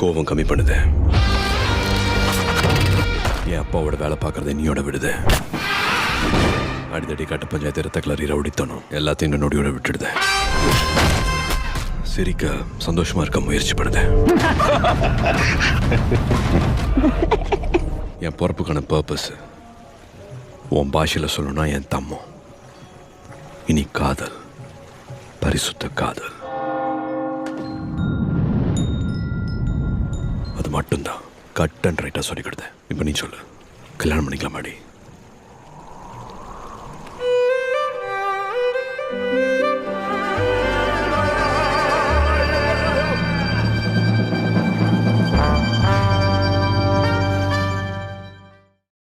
கோபம் கம்மி பண்ணுது. என் அப்பாவோட வேலை பார்க்கறத நீயோட விடுது. அடித்தடி கட்ட பஞ்சாயத்து ரத்த கிளறி ரவுடித்தனும் எல்லாத்தையும் நொடியோட விட்டுடுது. சிரிக்க சந்தோஷமா இருக்க முயற்சி பண்ணுது. என் பொறுப்புக்கான பர்பஸ் உன் பாஷையில் சொல்லணும்னா என் தம்மம். இனி காதல், பரிசுத்த காதல், அது மட்டும்தான் கட் அண்ட் ரைட்டாக சொல்லிக்கிடுது. இப்போ நீ சொல்லு, கல்யாணம் பண்ணிக்கலாமாடி?